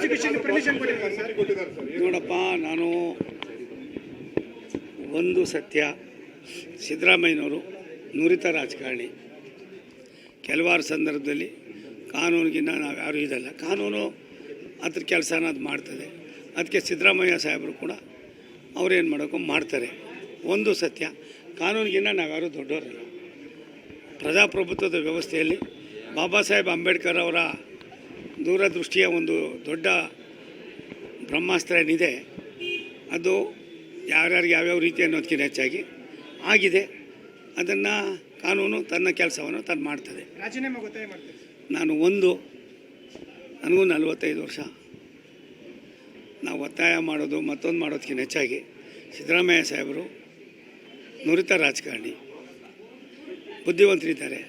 Execution permission ಕೊಟ್ಟಿದ್ದಾರೆ sir. ನೋಡಪ್ಪ, ನಾನು ಒಂದು ಸತ್ಯ, ಸಿದ್ದರಾಮಯ್ಯನವರು ನುರಿತ ರಾಜಕಾರಣಿ. ಕೆಲವಾರು ಸಂದರ್ಭದಲ್ಲಿ ಕಾನೂನಿಗಿನ್ನ ನಾವು ಯಾರೂ ಇದಲ್ಲ, ಕಾನೂನು ಅದ್ರ ಕೆಲಸನ ಅದು ಮಾಡ್ತದೆ. ಅದಕ್ಕೆ ಸಿದ್ದರಾಮಯ್ಯ ಸಾಹೇಬರು ಕೂಡ ಅವ್ರೇನು ಮಾಡೋಕ್ಕೂ ಮಾಡ್ತಾರೆ. ಒಂದು ಸತ್ಯ, ಕಾನೂನಿಗಿನ್ನ ನಾವ್ಯಾರೂ ದೊಡ್ಡವರಲ್ಲ. ಪ್ರಜಾಪ್ರಭುತ್ವದ ವ್ಯವಸ್ಥೆಯಲ್ಲಿ ಬಾಬಾ ಸಾಹೇಬ್ ಅಂಬೇಡ್ಕರ್ ಅವರ ದೂರದೃಷ್ಟಿಯ ಒಂದು ದೊಡ್ಡ ಬ್ರಹ್ಮಾಸ್ತ್ರ ಏನಿದೆ, ಅದು ಯಾರ್ಯಾರಿಗೆ ಯಾವ್ಯಾವ ರೀತಿ ಅನ್ನೋದಕ್ಕಿಂತ ಹೆಚ್ಚಾಗಿ ಆಗಿದೆ. ಅದನ್ನು ಕಾನೂನು ತನ್ನ ಕೆಲಸವನ್ನು ತಾನು ಮಾಡ್ತದೆ. ರಾಜೀನಾಮೆ ಒತ್ತಾಯ ಮಾಡ್ತೇವೆ. ನನಗೂ 45 ವರ್ಷ. ನಾವು ಒತ್ತಾಯ ಮಾಡೋದು ಮತ್ತೊಂದು ಮಾಡೋದಕ್ಕಿಂತ ಹೆಚ್ಚಾಗಿ ಸಿದ್ದರಾಮಯ್ಯ ಸಾಹೇಬರು ನುರಿತ ರಾಜಕಾರಣಿ, ಬುದ್ಧಿವಂತರಿದ್ದಾರೆ.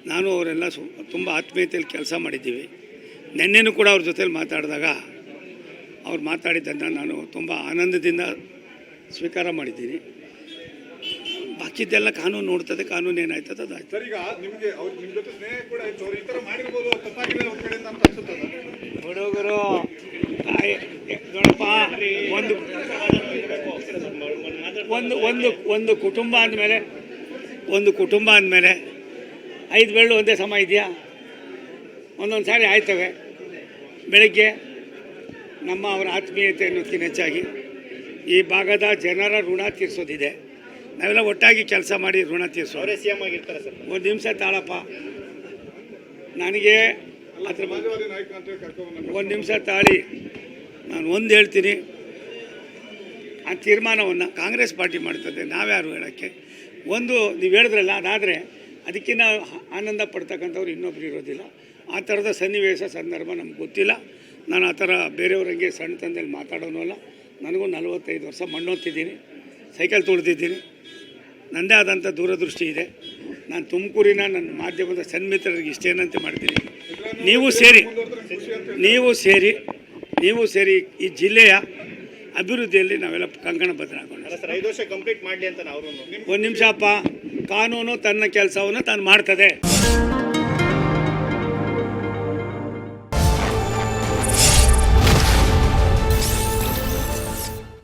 ನಾನು ಅವರೆಲ್ಲ ತುಂಬ ಆತ್ಮೀಯತೆಯಲ್ಲಿ ಕೆಲಸ ಮಾಡಿದ್ದೀವಿ. ನಿನ್ನೆನೂ ಕೂಡ ಅವ್ರ ಜೊತೇಲಿ ಮಾತಾಡಿದಾಗ ಅವ್ರು ಮಾತಾಡಿದ್ದನ್ನು ನಾನು ತುಂಬ ಆನಂದದಿಂದ ಸ್ವೀಕಾರ ಮಾಡಿದ್ದೀನಿ. ಬಾಕಿದ್ದೆಲ್ಲ ಕಾನೂನು ನೋಡ್ತದೆ, ಕಾನೂನು ಏನಾಯ್ತದೆ ಅದು ಆಯ್ತು. ಸರ್, ಈಗ ನಿಮಗೆ ಅವ್ರು ನಿಮ್ಮ ಜೊತೆ ಸ್ನೇಹ ಕೂಡ ಇತ್ತು, ಅವ್ರು ಈ ಥರ ಮಾಡಿರ್ಬೋದು, ತಪ್ಪಾಗಿದೆ ಅವ್ರ ಕಡೆಯಿಂದ ಅಂತ ಅನ್ಸುತ್ತದ? ಹುಡುಗರು ನೋಡಪ್ಪ, ಒಂದು ಕುಟುಂಬ ಅಂದಮೇಲೆ 5 ಬೆರಳು ಒಂದೇ ಸಮ ಇದೆಯಾ? ಒಂದೊಂದು ಸಾರಿ ಆಯ್ತವೆ. ಬೆಳಗ್ಗೆ ಅವರ ಆತ್ಮೀಯತೆ ಅನ್ನೋದಕ್ಕಿಂತ ಹೆಚ್ಚಾಗಿ ಈ ಭಾಗದ ಜನರ ಋಣ ತೀರಿಸೋದಿದೆ. ನಾವೆಲ್ಲ ಒಟ್ಟಾಗಿ ಕೆಲಸ ಮಾಡಿ ಋಣ ತೀರಿಸೋ. ಅವರೇ ಸಿಎಂ ಆಗಿರ್ತಾರೆ ಸರ್. ಒಂದು ನಿಮಿಷ ತಾಳಪ್ಪ, ನನಗೆ ಅದ್ರ ಒಂದು ನಿಮಿಷ ತಾಳಿ. ನಾನು ಒಂದು ಹೇಳ್ತೀನಿ, ಆ ತೀರ್ಮಾನವನ್ನು ಕಾಂಗ್ರೆಸ್ ಪಾರ್ಟಿ ಮಾಡ್ತದೆ, ನಾವ್ಯಾರು ಹೇಳೋಕ್ಕೆ. ಒಂದು ನೀವು ಹೇಳಿದ್ರಲ್ಲ, ಅದಾದರೆ ಅದಕ್ಕಿಂತ ಆನಂದ ಪಡ್ತಕ್ಕಂಥವ್ರು ಇನ್ನೊಬ್ರು ಇರೋದಿಲ್ಲ. ಆ ಥರದ ಸನ್ನಿವೇಶ ಸಂದರ್ಭ ನಮ್ಗೆ ಗೊತ್ತಿಲ್ಲ. ನಾನು ಆ ಥರ ಬೇರೆಯವ್ರಂಗೆ ಸಣ್ಣತನದಲ್ಲಿ ಮಾತಾಡೋನು ಅಲ್ಲ. ನನಗೂ 45 ವರ್ಷ, ಮಣ್ಣೊತ್ತಿದ್ದೀನಿ, ಸೈಕಲ್ ತುಳಿದಿದ್ದೀನಿ, ನನ್ನದೇ ಆದಂಥ ದೂರದೃಷ್ಟಿ ಇದೆ. ನಾನು ತುಮಕೂರಿನ ನನ್ನ ಮಾಧ್ಯಮದ ಸನ್ಮಿತ್ರರಿಗೆ ಇಷ್ಟೇನಂತೆ ಮಾಡ್ತೀನಿ, ನೀವು ಸೇರಿ ಈ ಜಿಲ್ಲೆಯ ಅಭಿವೃದ್ಧಿಯಲ್ಲಿ ನಾವೆಲ್ಲ ಕಂಕಣ ಬದ್ಧರಾಗೋಣ. ಸರ್, 5 ವರ್ಷ ಕಂಪ್ಲೀಟ್ ಮಾಡಲಿ ಅಂತ ನಾವು. ಒಂದು ನಿಮಿಷ ಅಪ್ಪ, ಕಾನೂನು ತನ್ನ ಕೆಲಸವನ್ನು ತಾನು ಮಾಡ್ತದೆ.